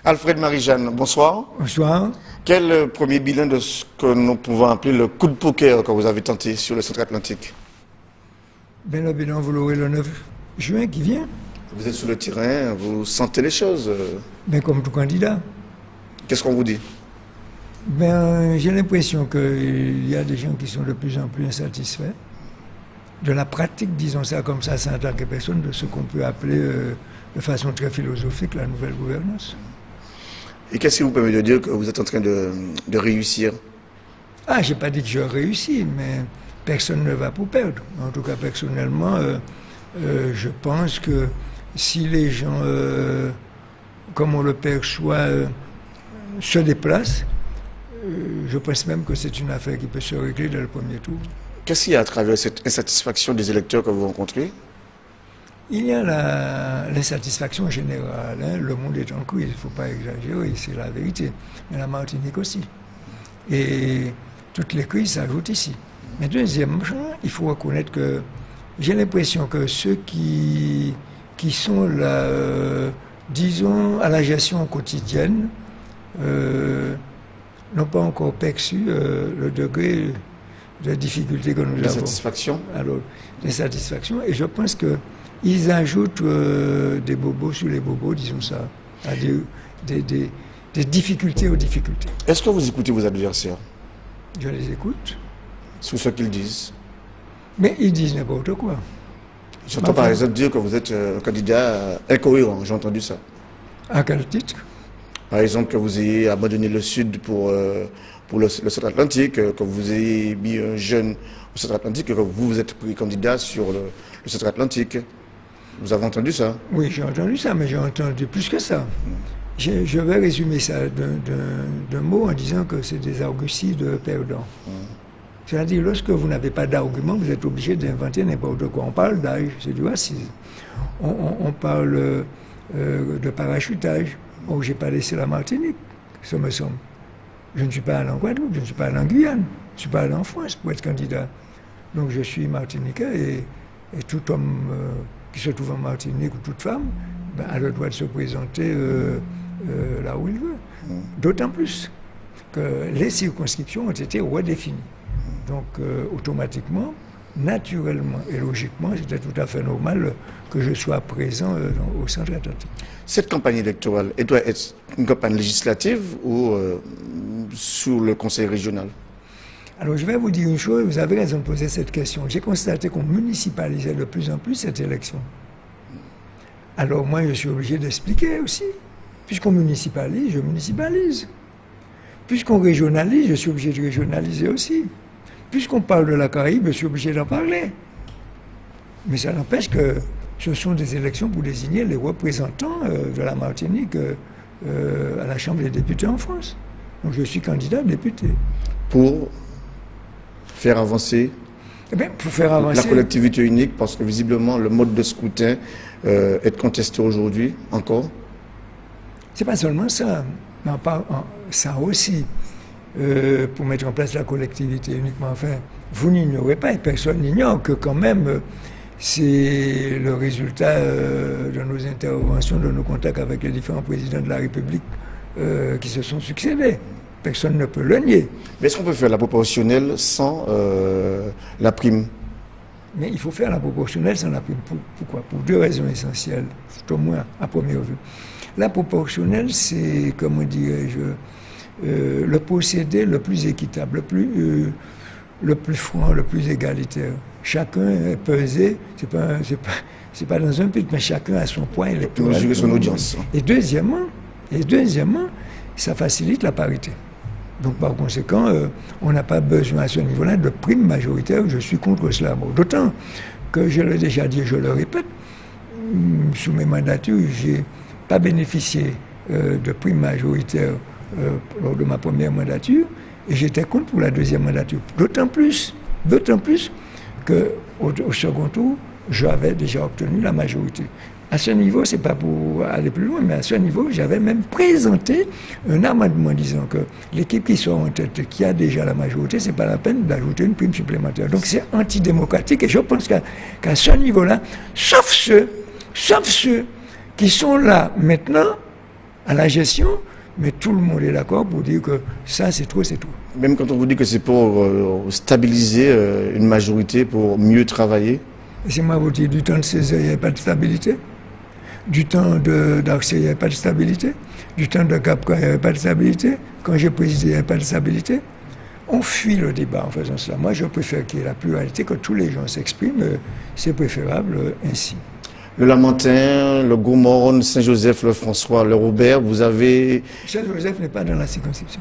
Alfred Marie-Jeanne, bonsoir. Bonsoir. Quel premier bilan de ce que nous pouvons appeler le coup de poker que vous avez tenté sur le centre atlantique? Ben, le bilan, vous l'aurez le 9 juin qui vient. Vous êtes sur le terrain, vous sentez les choses. Ben, comme tout candidat. Qu'est-ce qu'on vous dit? Ben, j'ai l'impression qu'il y a des gens qui sont de plus en plus insatisfaits de la pratique, disons ça comme ça, en tant que personne, de ce qu'on peut appeler de façon très philosophique la nouvelle gouvernance. Et qu'est-ce qui vous permet de dire que vous êtes en train de réussir? Ah, j'ai pas dit que je réussis, mais personne ne va pour perdre. En tout cas, personnellement, je pense que si les gens, comme on le perçoit, se déplacent, je pense même que c'est une affaire qui peut se régler dès le premier tour. Qu'est-ce qu'il y a à travers cette insatisfaction des électeurs que vous rencontrez? Il y a l'insatisfaction générale. Hein. Le monde est en crise, il ne faut pas exagérer, c'est la vérité. Mais la Martinique aussi. Et toutes les crises s'ajoutent ici. Mais deuxièmement, il faut reconnaître que j'ai l'impression que ceux qui sont là, disons, à la gestion quotidienne, n'ont pas encore perçu le degré de difficulté que nous avons. L'insatisfaction? Alors, l'insatisfaction. Et je pense qu'ils ajoutent des bobos sur les bobos, disons ça, c'est-à-dire des difficultés aux difficultés. Est-ce que vous écoutez vos adversaires? Je les écoute. Sur ce qu'ils disent? Mais ils disent n'importe quoi. J'entends par exemple dire que vous êtes un candidat incohérent, j'ai entendu ça. À quel titre? Par exemple, que vous ayez abandonné le Sud pour le centre atlantique, que vous ayez mis un jeune au centre atlantique, que vous êtes pris candidat sur le centre atlantique. Vous avez entendu ça? Oui, j'ai entendu ça, mais j'ai entendu plus que ça. Je vais résumer ça d'un mot en disant que c'est des argusides perdants. C'est-à-dire, lorsque vous n'avez pas d'argument, vous êtes obligé d'inventer n'importe quoi. On parle d'âge, c'est du racisme. On parle de parachutage. Oh, je n'ai pas laissé la Martinique, ça me semble. Je ne suis pas allé en Guadeloupe, je ne suis pas allé en Guyane, je ne suis pas allé en France pour être candidat. Donc je suis martiniquais et tout homme qui se trouve en Martinique ou toute femme a le droit de se présenter là où il veut. D'autant plus que les circonscriptions ont été redéfinies. Donc automatiquement, naturellement et logiquement, c'était tout à fait normal que je sois présent au centre atlantique. Cette campagne électorale, elle doit être une campagne législative ou sur le conseil régional? Alors je vais vous dire une chose, vous avez raison de poser cette question. J'ai constaté qu'on municipalisait de plus en plus cette élection. Alors moi je suis obligé d'expliquer aussi. Puisqu'on municipalise, je municipalise. Puisqu'on régionalise, je suis obligé de régionaliser aussi. Puisqu'on parle de la Caraïbe, je suis obligé d'en parler. Mais ça n'empêche que ce sont des élections pour désigner les représentants de la Martinique à la Chambre des députés en France. Donc je suis candidat député. Pour faire avancer, la collectivité unique, parce que visiblement le mode de scrutin est contesté aujourd'hui encore? C'est pas seulement ça, mais ça aussi. Pour mettre en place la collectivité uniquement. Enfin, vous n'ignorez pas, et personne n'ignore que quand même, c'est le résultat de nos interventions, de nos contacts avec les différents présidents de la République qui se sont succédés. Personne ne peut le nier. Mais est-ce qu'on peut faire la proportionnelle sans la prime? Mais il faut faire la proportionnelle sans la prime. Pourquoi? Pour deux raisons essentielles, tout au moins à première vue. La proportionnelle, c'est, comment dirais-je, le procédé le plus équitable, le plus franc, le plus égalitaire. Chacun est pesé, c'est pas dans un but, mais chacun a son poids électoral. Mesurer son audience. Et deuxièmement, ça facilite la parité. Donc par conséquent, on n'a pas besoin à ce niveau-là de prime majoritaire. Je suis contre cela. Bon, d'autant que je l'ai déjà dit, je le répète, sous mes mandatures, j'ai pas bénéficié de prime majoritaire lors de ma première mandature, et j'étais contre pour la deuxième mandature. D'autant plus qu'au second tour, j'avais déjà obtenu la majorité. À ce niveau, c'est pas pour aller plus loin, mais à ce niveau, j'avais même présenté un amendement disant que l'équipe qui sort en tête, qui a déjà la majorité, c'est pas la peine d'ajouter une prime supplémentaire. Donc c'est antidémocratique, et je pense qu'à ce niveau-là, sauf ceux qui sont là maintenant, à la gestion, mais tout le monde est d'accord pour dire que ça, c'est trop, c'est tout. Même quand on vous dit que c'est pour stabiliser une majorité, pour mieux travailler. C'est moi vous dire, du temps de Césaire, il n'y avait pas de stabilité. Du temps d'Arcet, il n'y avait pas de stabilité. Du temps de Capca, il n'y avait pas de stabilité. Quand j'ai présidé, il n'y avait pas de stabilité. On fuit le débat en faisant cela. Moi, je préfère qu'il y ait la pluralité, que tous les gens s'expriment. C'est préférable ainsi. Le Lamentin, le Gomorne, Saint-Joseph, le François, le Robert, vous avez... Saint-Joseph n'est pas dans la circonscription.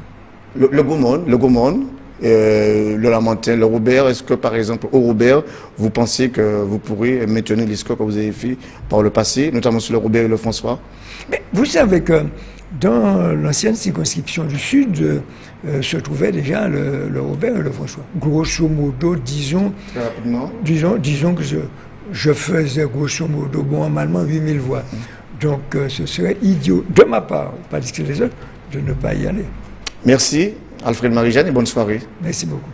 Le Gomorne, le Lamentin, le Robert, est-ce que par exemple au Robert, vous pensez que vous pourrez maintenir les scores que vous avez fait par le passé, notamment sur le Robert et le François? Mais vous savez que dans l'ancienne circonscription du Sud se trouvait déjà le Robert et le François. Grosso modo, disons que je faisais grosso modo, normalement 8000 voix. Donc ce serait idiot, de ma part, pas de les autres, de ne pas y aller. Merci Alfred Marie-Jeanne et bonne soirée. Merci beaucoup.